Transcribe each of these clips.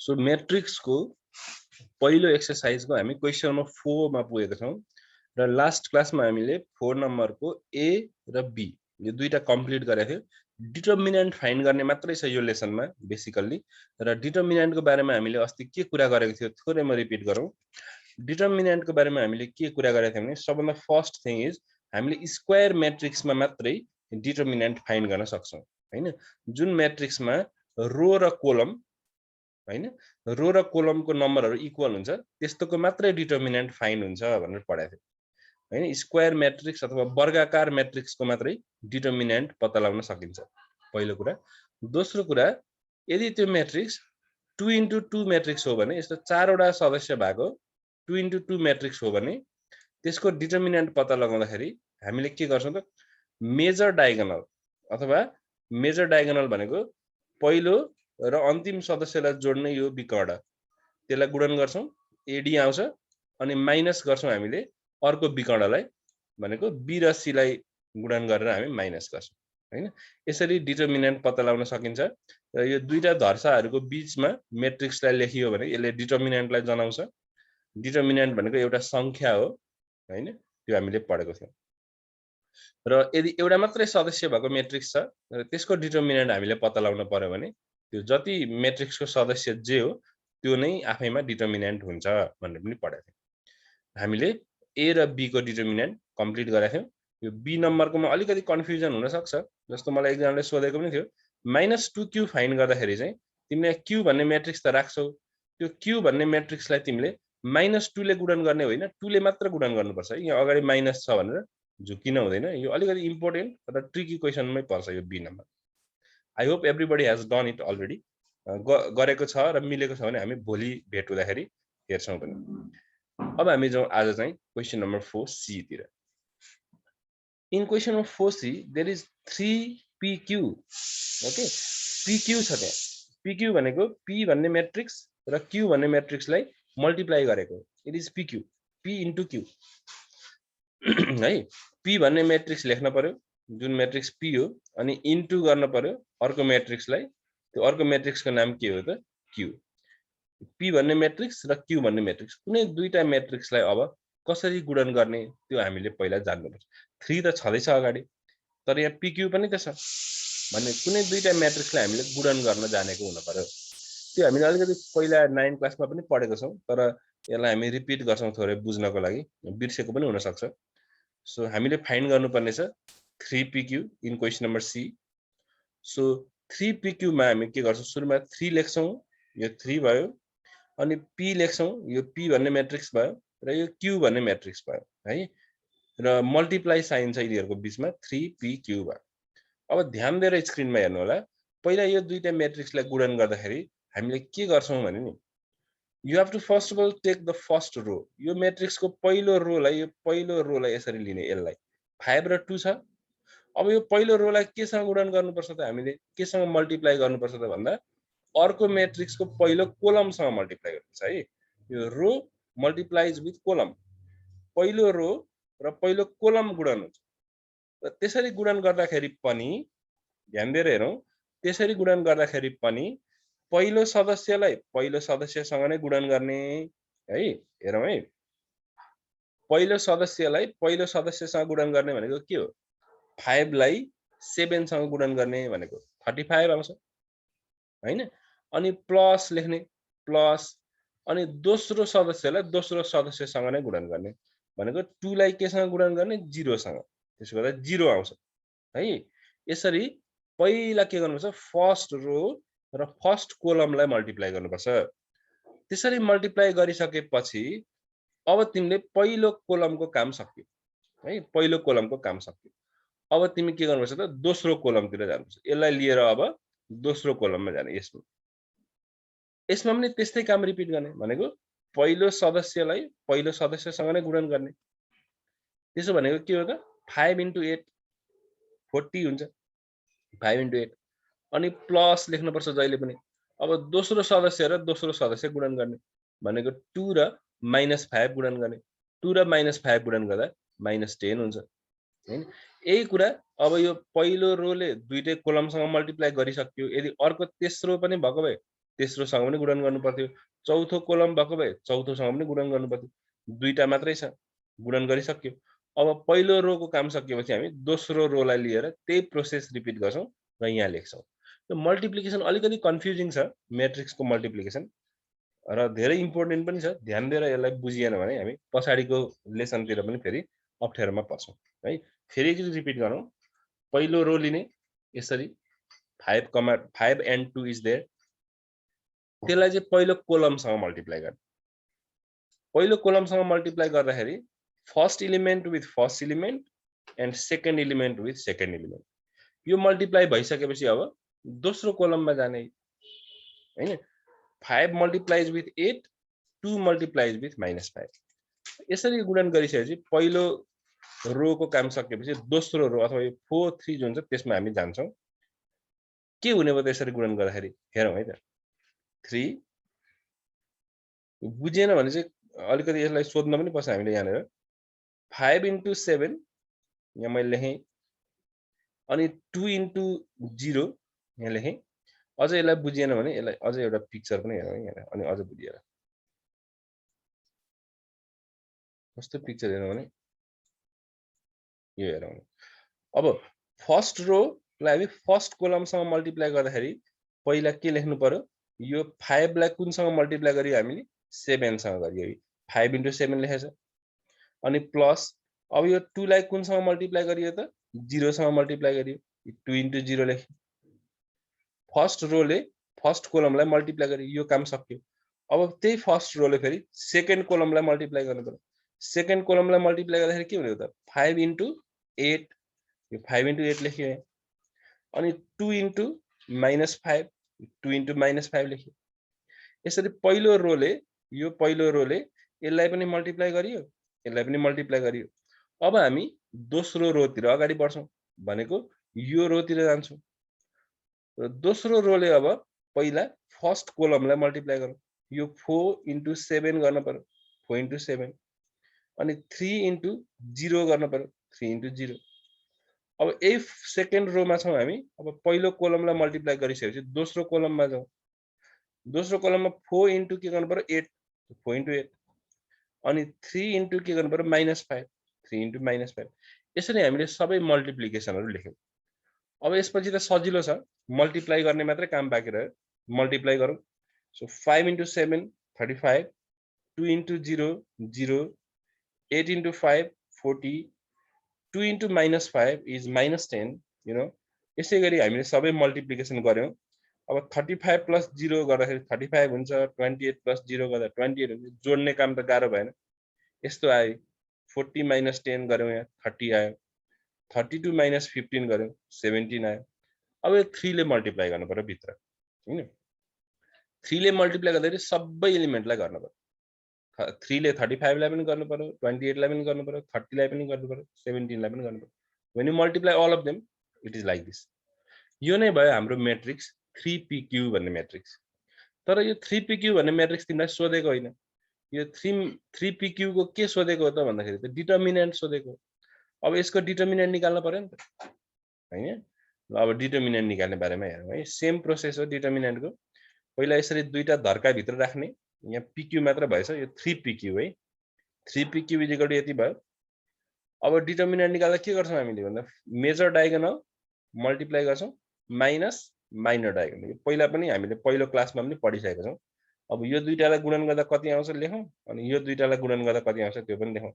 So म्याट्रिक्सको पहिलो एक्सरसाइजको हामी question number 4 मा पुगेका छौं र लास्ट क्लासमा हामीले 4 नम्बरको ए र बी यो दुईटा कम्प्लिट गरेका थियौं डिटर्मिनेन्ट फाइन्ड गर्ने मात्रै छ यो लेसनमा बेसिकली र डिटर्मिनेन्टको बारेमा हामीले अस्ति के कुरा गरेको थियौ थोरै म रिपिट गरौँ डिटर्मिनेन्टको बारेमा हामीले के कुरा गरेका थियौं भने सबभन्दा फर्स्ट थिङ इज हामीले स्क्वायर म्याट्रिक्समा मात्रै डिटर्मिनेन्ट फाइन्ड गर्न सक्छौं हैन जुन म्याट्रिक्समा रो र कोलम हैन रो र कोलमको नम्बरहरु इक्वल हुन्छ त्यस्तोको मात्रै डिटर्मिनेन्ट फाइन्ड हुन्छ भनेर पढाएको थियौ हैन स्क्वायर म्याट्रिक्स अथवा वर्गाकार म्याट्रिक्सको मात्रै डिटर्मिनेन्ट पत्ता लगाउन सकिन्छ पहिलो कुरा दोस्रो कुरा यदि त्यो म्याट्रिक्स 2x2 म्याट्रिक्स हो भने यस्तो चारवटा सदस्य भएको 2x2 म्याट्रिक्स हो भने त्यसको डिटर्मिनेन्ट पत्ता लगाउँदाखेरि हामीले के गर्छौं त मेजर डायगोनल अथवा मेजर डायगोनल भनेको पहिलो र अन्तिम सदस्यलाई जोड्ने यो विकर्ण त्यसलाई गुणन गर्छौं एडी आउँछ अनि माइनस गर्छौं हामीले अर्को विकर्णलाई भनेको बी र सी लाई गुणन गरेर हामी माइनस गर्छौं हैन यसरी डिटर्मिनेन्ट पत्ता लगाउन सकिन्छ र यो दुईटा धर्साहरुको बीचमा म्याट्रिक्सलाई लेखियो भने यसले डिटर्मिनेन्टलाई जनाउँछ डिटर्मिनेन्ट भनेको एउटा संख्या हो हैन त्यो हामीले पढेको थियौं र यदि एउटा मात्रै सदस्य भएको म्याट्रिक्स छ र त्यसको डिटर्मिनेन्ट हामीले पत्ता लगाउन पर्यो भने त्यो जति म्याट्रिक्सको सदस्य जे हो त्यो नै आफैमा डिटर्मिनेन्ट हुन्छ भनेर पनि पढेको थियौं हामीले ए र बी को डिटर्मिनेन्ट कम्प्लिट गरेका थियौं यो बी नम्बरकोमा अलिकति कन्फ्युजन हुन सक्छ जस्तो मलाई एकजनाले सोधेको पनि थियो -2q फाइन्ड गर्दाखेरि चाहिँ तिमीले q भन्ने म्याट्रिक्स त राख्छौ त्यो q भन्ने म्याट्रिक्सलाई तिमीले -2 ले गुणन गर्ने होइन 2 ले मात्र गुणन गर्नुपर्छ यहाँ अगाडि माइनस छ भनेर झुकिन हुँदैन यो अलिकति इम्पोर्टेन्ट र ट्रिकी क्वेशनमै पर्छ यो B number I hope everybody has done it already गरेको छ र मिलेको छ भने हामी भोलि भेट हुँदाखेरि हेर्छौं पनि अब हामी जाउँ आज चाहिँ क्वेशन नम्बर 4c तिर in question number 4c there is 3pq okay pq छ त्यहाँ pq भनेको p भन्ने म्याट्रिक्स र q भन्ने म्याट्रिक्सलाई मल्टिप्लाई गरेको it is pq p into q है p भन्ने म्याट्रिक्स लेख्न पर्यो जुन म्याट्रिक्स p हो अनि इन्टु गर्न पर्यो अर्को म्याट्रिक्सलाई त्यो अर्को म्याट्रिक्सको नाम के हो त q p भन्ने म्याट्रिक्स र q भन्ने म्याट्रिक्स कुनै दुईटा म्याट्रिक्सलाई अब कसरी गुणन गर्ने त्यो हामीले पहिला जान्नुपर्छ 3 त छदैछ अगाडि तर यहाँ pq पनि त छ भन्ने कुनै दुईटा म्याट्रिक्सलाई हामीले गुणन गर्न जानेको हुन पर्यो त्यो हामीले अलिकति पहिला 9 क्लासमा पनि पढेको छौं तर यसलाई हामी रिपिट गर्छौं थोरै बुझ्नको लागि बिर्सेको पनि हुन सक्छ सो हामीले फाइन्ड गर्नुपर्ने छ 3pq in question number c so 3pq मा हामी के गर्छौं सुरुमा 3 लेख्छौं यो 3 भयो अनि p लेख्छौं यो p भन्ने म्याट्रिक्स भयो र यो q भन्ने म्याट्रिक्स भयो है र मल्टिप्लाई साइन छ यिनीहरुको बीचमा 3pq भयो अब ध्यान दिएर स्क्रिनमा हेर्नु होला पहिला यो दुईटा म्याट्रिक्सलाई गुणन गर्दाखेरि हामीले के गर्छौं भने नि you have to first of all take the first row यो म्याट्रिक्सको पहिलो रोलाई यसरी लिने यसलाई 5 र 2 छ अब यो पहिलो रोलाई केसँग गुणन गर्नुपर्छ त हामीले केसँग मल्टिप्लाई गर्नुपर्छ त भन्दा अर्को म्याट्रिक्सको पहिलो कोलमसँग मल्टिप्लाई गर्नुपर्छ है यो रो मल्टिप्लाइज विथ कोलम पहिलो रो र पहिलो कोलम गुणन हुन्छ र त्यसरी गुणन गर्दाखेरि पनि ध्यान दिएर हेरौं त्यसरी गुणन गर्दाखेरि पनि पहिलो सदस्यसँग नै गुणन गर्ने है हेरौं है पहिलो सदस्यसँग गुणन गर्ने भनेको के हो 5 लाई 7 सँग गुणन गर्ने भनेको 35 आउँछ हैन अनि प्लस लेख्ने प्लस अनि दोस्रो सदस्यसँग नै गुणन गर्ने भनेको 2 लाई केसँग गुणन गर्ने 0 सँग त्यसो गर्दा 0 आउँछ है यसरी पहिला के गर्नुपर्छ फर्स्ट रो र फर्स्ट कोलमलाई मल्टिप्लाई गर्नुपर्छ त्यसरी मल्टिप्लाई गरिसकेपछि अब तिमीले पहिलो कोलमको काम सक्यो है पहिलो कोलमको काम सक्यो अब तिमी के गर्नुपर्छ त दोस्रो कोलमतिर जानुपर्छ यसलाई लिएर अब दोस्रो कोलममा जाने यसमा पनि त्यस्तै काम रिपिट गर्ने भनेको पहिलो सदस्यलाई पहिलो सदस्यसँग नै गुणन गर्ने त्यसो भनेको के हो त 5 * 8 40 हुन्छ 5 * 8 अनि प्लस लेख्नुपर्छ जहिले पनि अब दोस्रो सदस्य र दोस्रो सदस्य गुणन गर्ने भनेको 2 र -5 गुणन गर्ने 2 र -5 गुणन गर्दा -10 हुन्छ हैन यही कुरा अब यो पहिलो रोले दुईटै कोलमसँग मल्टिप्लाई गरिसक्यो यदि अर्को तेस्रो पनि भएको भए तेस्रोसँग पनि गुणन गर्नु पर्थ्यो, चौथो कोलम भएको भए चौथोसँग पनि गुणन गर्नु पर्थ्यो, दुईटा मात्रै छ गुणन गरिसक्यो। अब पहिलो रोको काम सकिएपछि हामी दोस्रो रोलाई लिएर त्यही प्रोसेस रिपिट गर्छौं र यहाँ लेख्छौं। यो मल्टिप्लिकेसन अलिकति कन्फ्युजिङ छ, म्याट्रिक्सको मल्टिप्लिकेसन र धेरै इम्पोर्टेन्ट पनि छ। ध्यान दिएर यसलाई बुझिएन भने हामी पछाडिको लेसनतिर पनि फेरि अप्ठ्यारोमा पर्छौं है। फेरि एकचोटि रिपिट गरौँ। पहिलो रो लिने यसरी 5 and 2 इज देयर, त्यसलाई चाहिँ पहिलो कोलमसँग मल्टिप्लाई गर्ने। पहिलो कोलमसँग मल्टिप्लाई गर्दाखेरि first element with first element and second element with second element, यो मल्टिप्लाई भइसकेपछि अब दोस्रो कोलममा जाने हैन। 5 मल्टिप्लाइज विथ 8, 2 मल्टिप्लाइज विथ -5, यसरी गुणन गरिसकेपछि पहिलो रोको काम सकेपछि दोस्रो रो अथवा यो 4 3 जुन छ त्यसमा हामी जान्छौं। के हुने भयो त्यसरी गुणन गर्दाखेरि हेरौँ है त। 3 बुझेन भने चाहिँ अलिकति यसलाई सोध्न पनि पर्छ हामीले यहाँनिर। 5 into 7 यहाँ मैले लेखेँ, अनि 2 into 0 यहाँ लेखेँ। अझ यसलाई बुझिएन भने यसलाई अझ एउटा पिक्चर पनि हेरौँ यहाँ, अनि अझ बुझिएर कस्तो पिक्चर हेरौँ भने यो हेरौँ। अब फर्स्ट रोलाई हामी फर्स्ट कोलमसँग मल्टिप्लाई गर्दाखेरि पहिला के लेख्नु पर्यो, यो 5 लाई कुनसँग मल्टिप्लाई गरियो हामीले 7 सँग गरियो। 5 into 7 लेखेछ, अनि प्लस अब यो 2 लाई कुनसँग मल्टिप्लाई गरियो त 0 सँग मल्टिप्लाई गरियो, 2 into 0 लेख्यो। फर्स्ट रोले फर्स्ट कोलमलाई मल्टिप्लाई गरियो, यो काम सक्यो। अब त्यही फर्स्ट रोले फेरि सेकेन्ड कोलमलाई मल्टिप्लाई गर्नु पर्यो। सेकेन्ड कोलमलाई मल्टिप्लाई गर्दाखेरि के हुने हो त 5 into 8, यो 5 into 8 लेख्यो यहाँ, अनि 2 into -5, 2 into -5 लेख्यो। यसरी पहिलो रोले यो पहिलो रोले यसलाई पनि मल्टिप्लाई गरियो, यसलाई पनि मल्टिप्लाई गरियो। अब हामी दोस्रो रोतिर अगाडि बढ्छौं, भनेको यो रोतिर जान्छौं। र दोस्रो रोले अब पहिला फर्स्ट कोलमलाई मल्टिप्लाई गरौँ। यो 4 into 7 गर्न पर्यो, 4 into 7, अनि 3 into 0 गर्न पर्यो, 3 into 0। अब यही सेकेन्ड रोमा छौं हामी। अब पहिलो कोलमलाई मल्टिप्लाई गरिसकेपछि दोस्रो कोलममा जाउँ। दोस्रो कोलममा 4 into के गर्नु पर्यो 8, 4 into 8, अनि 3 into के गर्नु पर्यो -5, 3 into -5। यसरी हामीले सबै मल्टिप्लिकेसनहरु लेख्यौं। अब यसपछि त सजिलो छ, मल्टिप्लाई गर्ने मात्रै काम बाँकी रह्यो। मल्टिप्लाई गरौँ। So 5 into 7 35, 2 into 0 0, 8 into 5 40, 2 into -5 is -10, you know। यसै गरी हामीले सबै मल्टिप्लिकेसन गर्यौं। अब 35 plus 0 गर्दाखेरि 35 हुन्छ, 28 plus 0 गर्दा 28 हुन्छ। जोड्ने काम त गाह्रो भएन, यस्तो आयो। 40 minus 10 गर्यौं यहाँ 30 आयो, 32 minus 15 गर्यौं 17 आयो। अब यो 3 ले मल्टिप्लाई गर्नु पर्यो भित्र, हैन। 3 ले मल्टिप्लाई गर्दाखेरि सबै एलिमेन्टलाई गर्नु पर्यो। 3 ले 35 लाई पनि गर्नु पर्यो, 28 लाई पनि गर्नु पर्यो, 30 लाई पनि गर्नु पर्यो, 17 लाई पनि गर्नु पर्यो। When you multiply all of them, it is like this। यो नै भयो हाम्रो म्याट्रिक्स 3pq भन्ने म्याट्रिक्स। तर यो 3pq भन्ने म्याट्रिक्स तिमीलाई सोधेको होइन। यो 3pq को के सोधेको हो त भन्दाखेरि त डिटर्मिनेन्ट सोधेको। अब यसको डिटर्मिनेन्ट निकाल्न पर्यो नि त, हैन। ल अब डिटर्मिनेन्ट निकाल्ने बारेमा हेरौँ है। सेम प्रोसेस हो डिटर्मिनेन्टको। पहिला यसरी दुईटा धर्का भित्र राख्ने, यहाँ pq मात्र भएछ, यो 3pq है। 3pq इक्वल टु यति भयो। अब डिटर्मिनेन्ट निकाल्दा के गर्छौं हामीले भन्दा मेजर डायगोनल मल्टिप्लाई गर्छौं माइनस माइनर डायगोनल। यो पहिला पनि हामीले पहिलो क्लासमा पनि पढिसकेका छौं। अब यो दुईटालाई गुणन गर्दा कति आउँछ लेखौं, अनि यो दुईटालाई गुणन गर्दा कति आउँछ त्यो पनि लेखौं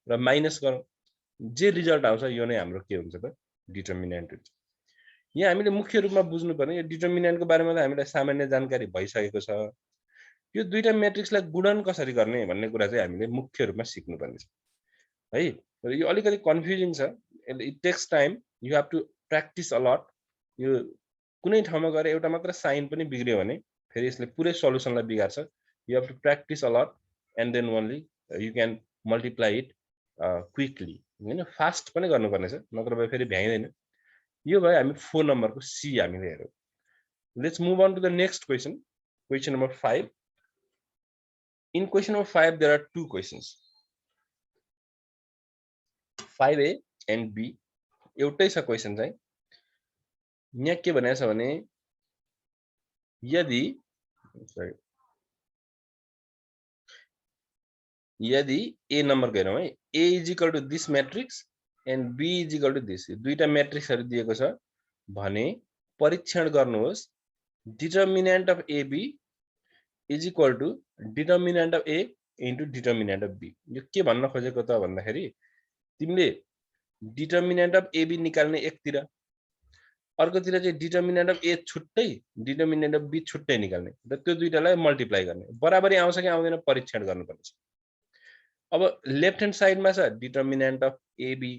र माइनस गरौं। जे रिजल्ट आउँछ यो नै हाम्रो के हुन्छ त डिटर्मिनेन्ट हुन्छ। यहाँ हामीले मुख्य रूपमा बुझ्नु पर्ने यो डिटर्मिनेन्टको बारेमा त हामीलाई सामान्य जानकारी भइसकेको छ। यो दुईटा म्याट्रिक्सलाई गुणन कसरी गर्ने भन्ने कुरा चाहिँ हामीले मुख्य रूपमा सिक्नु पर्ने छ है। र यो अलिकति कन्फ्युजिङ छ, it takes time, you have to practise a lot. यो कुनै ठाउँमा गएर एउटा मात्र साइन पनि बिग्रियो भने फेरि यसले पुरै सल्युसनलाई बिगार्छ। You have to practise a lot and then only you can multiply it quickly, हैन। फास्ट पनि गर्नुपर्ने छ, नत्र भए फेरि भ्याइदैन। यो भयो हामी 4 नम्बरको सी हामीले हेरौँ। Let's move on to the next question, question number 5। In question number 5 there are 2 questions, 5A and B। एउटै छ क्वेशन चाहिँ। यहाँ के भनेको छ भने यदि सही। यदि ए नम्बर हेरौँ है, A is equal to this matrix and B is equal to this, दुईटा म्याट्रिक्सहरु दिएको छ भने परीक्षण गर्नुहोस् determinant of AB is equal to determinant of A into determinant of B. यो के भन्न खोजेको त भन्दाखेरि तिमीले डिटर्मिनेन्ट अफ एबी निकाल्ने एकतिर, अर्कोतिर चाहिँ डिटर्मिनेन्ट अफ ए छुट्टै डिटर्मिनेन्ट अफ बी छुट्टै निकाल्ने र त्यो दुईटालाई मल्टिप्लाई गर्ने। बराबरी आउँछ कि आउँदैन परीक्षण गर्नुपर्छ। अब लेफ्ट ह्यान्ड साइडमा छ डिटर्मिनेन्ट अफ एबी,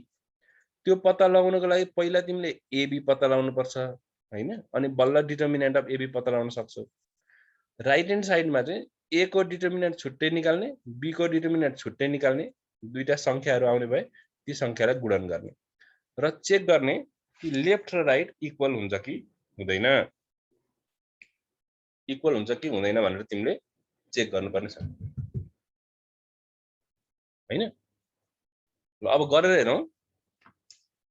त्यो पत्ता लगाउनको लागि पहिला तिमीले एबी पत्ता लगाउनु पर्छ हैन, अनि बल्ल डिटर्मिनेन्ट अफ एबी पत्ता लगाउन सक्छौ। राइट ह्यान्ड साइडमा चाहिँ ए को डिटर्मिनेन्ट छुट्टै निकाल्ने, बी को डिटर्मिनेन्ट छुट्टै निकाल्ने, दुईटा संख्याहरु आउने भए ती संख्यालाई गुणन गर्ने र चेक गर्ने कि लेफ्ट र राइट इक्वल हुन्छ कि हुँदैन, इक्वल हुन्छ कि हुँदैन भनेर तिमीले चेक गर्नुपर्ने छ हैन। ल अब गरेर हेरौँ।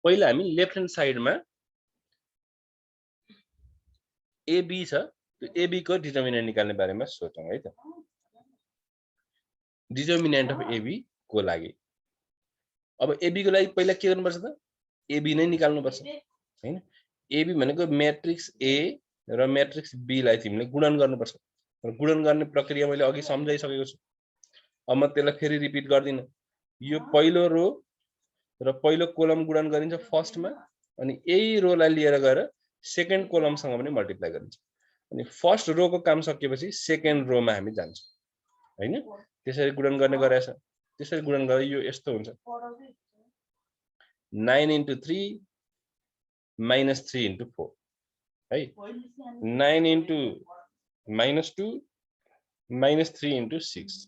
पहिला हामी लेफ्ट ह्यान्ड साइडमा एबी छ, त्यो एबी को डिटर्मिनेन्ट निकाल्ने बारेमा सोचौँ है त। डिटर्मिनेन्ट अफ एबी को लागि अब एबी को लागि पहिला के गर्नुपर्छ त, एबी नै निकाल्नुपर्छ हैन। एबी भनेको म्याट्रिक्स ए र म्याट्रिक्स बी लाई तिमीले गुणन गर्नुपर्छ र गुणन गर्ने प्रक्रिया मैले अघि सम्झाइसकेको छु। अब म त्यसलाई फेरि रिपिट गर्दिन। यो पहिलो रो र पहिलो कोलम गुणन गरिन्छ फर्स्टमा, अनि यही रोलाई लिएर गएर सेकेन्ड कोलमसँग पनि मल्टिप्लाई गरिन्छ। अनि फर्स्ट रोको काम सकिएपछि सेकेन्ड रोमा हामी जान्छौँ हैन। त्यसरी गुणन गर्ने गरेछ। त्यसरी गुणन गरे यो यस्तो हुन्छ 9 into 3 minus 3 into 4 है, 9 into minus 2 minus 3 into 6।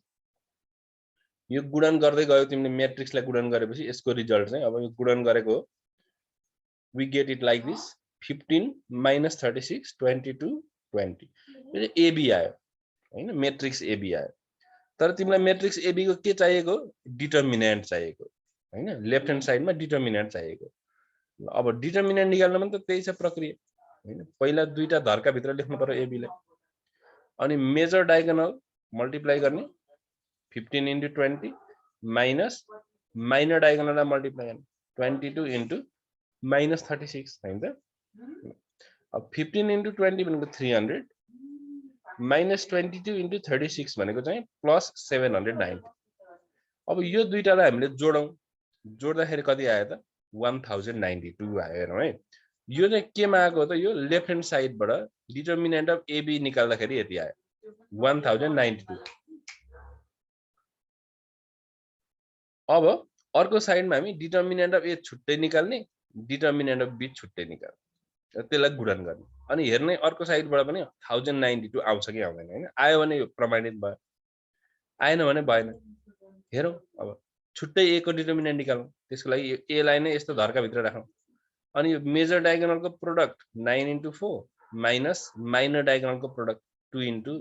यो गुणन गर्दै गयो तिमीले म्याट्रिक्सलाई गुणन गरेपछि यसको रिजल्ट चाहिँ अब यो गुणन गरेको we get it like this 15 minus 36 22 20 यो एबी आयो हैन, म्याट्रिक्स एबी आयो। तर तिमीलाई म्याट्रिक्स एबी को के चाहिएको, डिटर्मिनेन्ट चाहिएको हैन। लेफ्ट ह्यान्ड साइडमा डिटर्मिनेन्ट चाहिएको। अब डिटर्मिनेन्ट निकाल्न पनि त त्यही छ प्रक्रिया हैन। पहिला दुईटा धर्का भित्र लेख्नु पर्यो एबी लाई, अनि मेजर डायगोनल मल्टिप्लाई गर्ने 15 into 20 माइनस माइनर डायगोनललाई मल्टिप्लाई गर्ने 22 into minus 36 हैन त। अब 15 into 20 भनेको 300 minus 22 into 36 भनेको चाहिँ प्लस 790। अब यो दुईटालाई हामीले जोडौं, जोड्दाखेरि कति आयो त 1092 आयो हेरौँ है। यो चाहिँ केमा आएको त, यो लेफ्ट ह्यान्ड साइडबाट डिटर्मिनेन्ट अफ एबी निकाल्दाखेरि यति आयो 1092। अब अर्को साइडमा हामी डिटर्मिनेन्ट अफ ए छुट्टै निकाल्ने, डिटर्मिनेन्ट अफ बी छुट्टै निकाल्ने र त्यसलाई गुणन गर्ने। अनि हेर्ने अर्को साइडबाट पनि 1092 आउँछ कि आउँदैन हैन। आयो भने यो प्रमाणित भयो, आएन भने भएन। हेरौँ अब छुट्टै ए को डिटर्मिनेन्ट निकालौँ। त्यसको लागि ए लाई नै यस्तो धर्का भित्र राखौँ। अनि यो मेजर डायगोनलको प्रोडक्ट 9 into 4 माइनस माइनर डायगोनलको प्रोडक्ट 2 into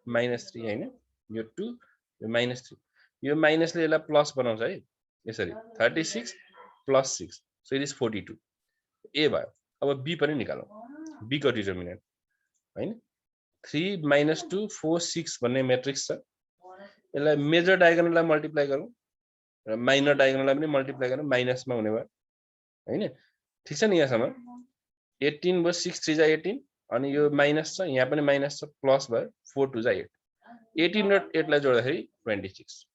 -3 हैन। यो 2 यो -3 यो माइनसले यसलाई प्लस बनाउँछ है, यसरी 36 plus 6 so it is 42 ए भयो। अब बी पनि निकालौँ, बी को डिटर्मिनेन्ट हैन। 3 minus 2 4 6 भन्ने म्याट्रिक्स छ, यसलाई मेजर डायगोनललाई मल्टिप्लाई गरौँ र माइनर डायगोनललाई पनि मल्टिप्लाई गरौँ, माइनसमा हुने भयो हैन। ठीक छ नि यहाँसम्म। 18 भयो 6 3 जा 18 अनि यो माइनस छ, यहाँ पनि माइनस छ, प्लस भयो 4 2 जा 8 18 र 8 लाई जोड्दाखेरि 26।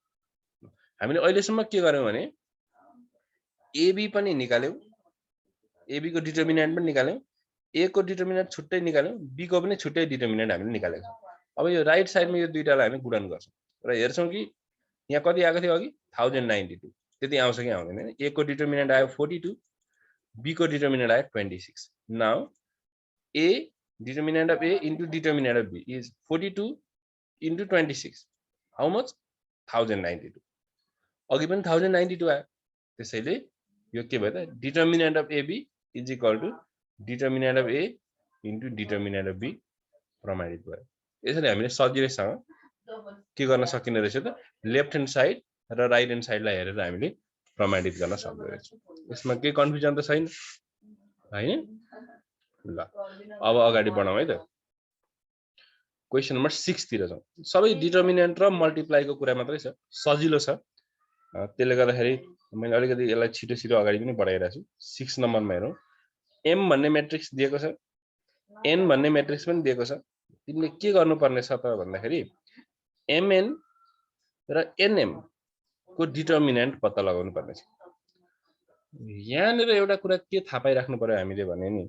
हामीले अहिलेसम्म के गर्यौं भने एबी पनि निकाल्यौं, एबी को डिटर्मिनेन्ट पनि निकाल्यौं, ए को डिटर्मिनेन्ट छुट्टै निकाल्यौं, बी को पनि छुट्टै डिटर्मिनेन्ट हामीले निकालेको छौं। अब यो राइट साइडमा यो दुईटालाई हामी गुणन गर्छौं र हेर्छौं कि यहाँ कति आएको थियो अघि 1092 त्यति आउँछ कि आउँदैन हैन। ए को डिटर्मिनेन्ट आयो 42, बी को डिटर्मिनेन्ट आयो 26। Now a determinant of A into determinant of B is 42 into 26 how much 1092। अघि पनि 1092 आयो, त्यसैले यो के भयो त determinant of AB is equal to determinant of A into determinant of B प्रमाणित भयो। यसरी हामीले सजिलैसँग के गर्न सकिने रहेछ त, लेफ्ट ह्यान्ड साइड र राइट ह्यान्ड साइडलाई हेरेर हामीले प्रमाणित गर्न सक्दो रहेछ। यसमा केही कन्फ्युजन त छैन हैन। ल अब अगाडि बढौँ है त। क्वेशन नम्बर 6 तिर जाउँ सबै डिटर्मिनेन्ट र मल्टिप्लाईको कुरा मात्रै छ सजिलो छ त्यसले गर्दाखेरि मैले अलिकति यसलाई छिटो छिटो अगाडि पनि बढाइरहेको छु 6 नम्बरमा हेरौँ m भन्ने म्याट्रिक्स दिएको छ n भन्ने म्याट्रिक्स पनि दिएको छ तिमीले के गर्नुपर्ने छ त भन्दाखेरि mn र nm को डिटर्मिनेन्ट पत्ता लगाउनु पर्ने छ यहाँनिर एउटा कुरा के थाहा पाइराख्नु पर्यो हामीले भने नि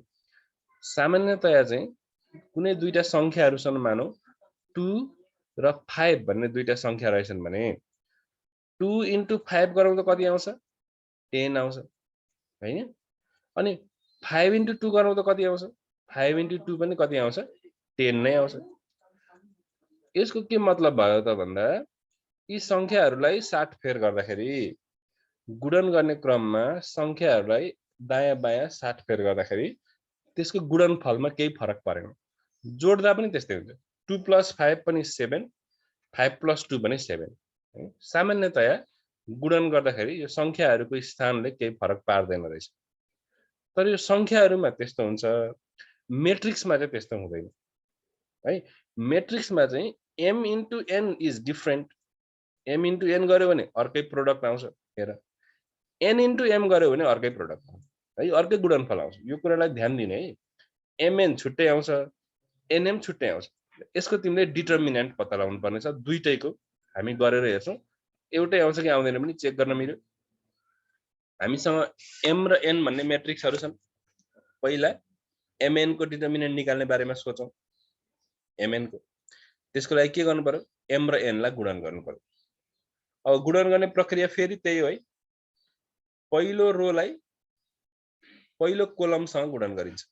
सामान्यतया चाहिँ कुनै दुईटा संख्याहरू छन् मानौ 2 र 5 भन्ने दुईटा संख्या रहेछन् भने 2 into 5 गराउँदा कति आउँछ 10 आउँछ हैन अनि 5 into 2 गराउँदा कति आउँछ 5 into 2 पनि कति आउँछ 10 नै आउँछ यसको के मतलब भयो त भन्दा यी संख्याहरूलाई 60 फेर गर्दाखेरि गुणन गर्ने क्रममा संख्याहरूलाई दायाँ बायाँ 60 फेर गर्दाखेरि त्यसको गुणनफलमा केही फरक परेन जोड्दा पनि त्यस्तै हुन्छ 2 + 5 पनि 7 5 + 2 पनि 7 सामान्यतया गुणन गर्दाखेरि यो संख्याहरूको स्थानले केही फरक पार्दैन रहेछ तर यो संख्याहरूमा त्यस्तो हुन्छ मेट्रिक्समा चाहिँ त्यस्तो हुँदैन है मेट्रिक्समा चाहिँ m into n is different m into n गर्यो भने अर्कै प्रोडक्ट आउँछ हेर n into m गर्यो भने अर्कै प्रोडक्ट आउँछ है अर्कै गुणनफल आउँछ यो कुरालाई ध्यान दिने है mn छुट्टै आउँछ nm छुट्टै आउँछ यसको तिमीले डिटर्मिनेन्ट पत्ता लगाउनु पर्ने छ दुईटैको हामी गरेर हेर्छौं एउटै आउँछ कि आउँदैन पनि चेक गर्न मिल्यो हामीसँग m र n भन्ने म्याट्रिक्सहरू छन् पहिला mn को डिटर्मिनेन्ट निकाल्ने बारेमा सोचौं mn को त्यसको लागि के गर्नु पर्यो m र n लाई गुणन गर्नु पर्यो अब गुणन गर्ने प्रक्रिया फेरि त्यही हो है पहिलो रोलाई पहिलो कोलमसँग गुणन गरिन्छ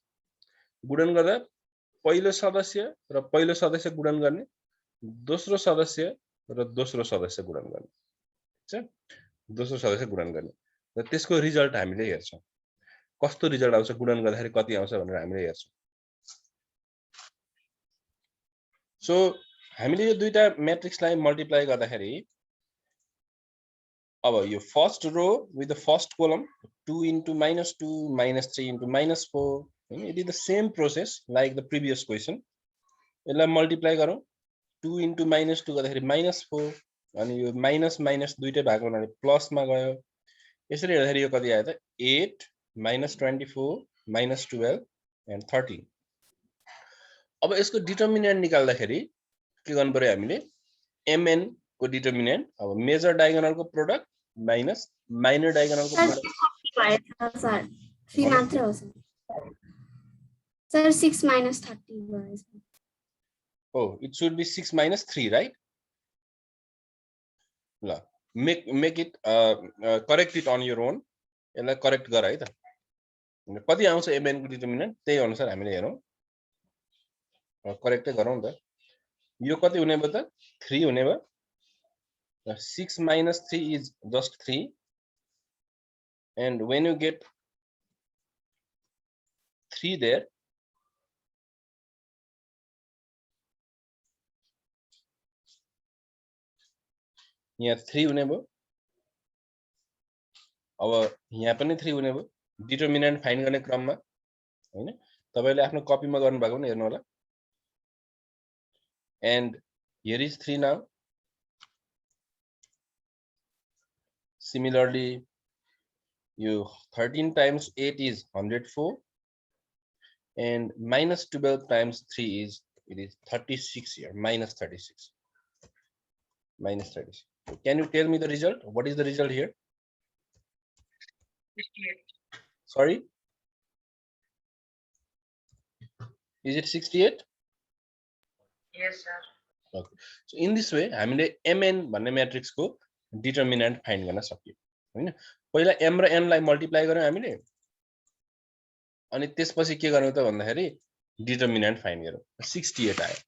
गुणन गर्दा पहिलो सदस्य र पहिलो सदस्य गुणन गर्ने दोस्रो सदस्य र दोस्रो सदस्य गुणन गर्ने ठीक छ दोस्रो सदस्य गुणन गर्ने र त्यसको रिजल्ट हामीले हेर्छौं कस्तो रिजल्ट आउँछ गुणन गर्दाखेरि कति आउँछ भनेर हामीले हेर्छौं सो हामीले यो दुईटा म्याट्रिक्सलाई मल्टिप्लाई गर्दाखेरि अब यो first row with the first column 2 into -2 -3 into -4 it is the same process like the previous question यसलाई मल्टिप्लाई गरौं 2 into -2 गर्दाखेरि -4 अनि यो माइनस माइनस दुईटै भाग हुनाले प्लस मा गयो यसरी हेर्दाखेरि यो कति आयो त 8 -24 -12 and 13 अब यसको डिटर्मिनेन्ट निकाल्दाखेरि के गर्नु पर्यो हामीले mn को डिटर्मिनेन्ट अब मेजर डायगोनल को प्रोडक्ट माइनस माइनर डायगोनल को प्रोडक्ट सर 3 मात्र हो सर 6 - 30 भयो oh it should be 6 - 3 right la make it correct it on your own यसलाई करेक्ट गर है त कति आउँछ mn को डिटर्मिनेन्ट त्यही अनुसार हामीले हेरौं करेक्टै गरौं त यो कति हुने भयो त 3 हुने भयो 6 - 3 is just 3 and when you get 3 there यहाँ 3 हुने भयो अब यहाँ पनि 3 हुने भयो डिटर्मिनेन्ट फाइन्ड गर्ने क्रममा हैन तपाईले आफ्नो कपीमा गर्नु भएको नि हेर्नु होला and here is 3 now similarly you 13 times 8 is 104 and -12 times 3 is it is 36 here -36 can you tell me the result what is the result here 68 sorry is it 68 yes sir okay so in this way हामीले mn भन्ने matrix को determinant find गर्न सक्यौ हैन पहिला m र n लाई multiply गर्यौं हामीले अनि त्यसपछि के गर्नु त भन्दाखेरि डिटर्मिनेन्ट फाइन्ड गरौँ 68 आयो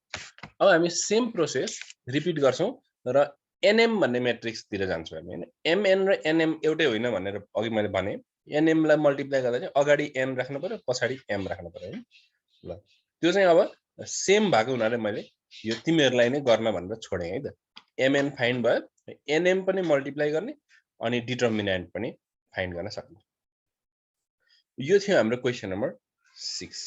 अब हामी सेम प्रोसेस रिपिट गर्छौं र nm भन्ने म्याट्रिक्स तिर जान्छौं हामी हैन mn र nm एउटै होइन भनेर अघि मैले भने nm लाई मल्टिप्लाई गर्दा चाहिँ अगाडि n राख्नु पर्यो पछाडी m राख्नु पर्यो हैन ल त्यो चाहिँ अब सेम भएको हुनाले मैले यो तिमीहरुलाई नै गर्न भनेर छोडे है त mn फाइन्ड भयो nm पनि मल्टिप्लाई गर्ने अनि डिटर्मिनेन्ट पनि फाइन्ड गर्न सक्नु यो थियो हाम्रो क्वेशन नम्बर 6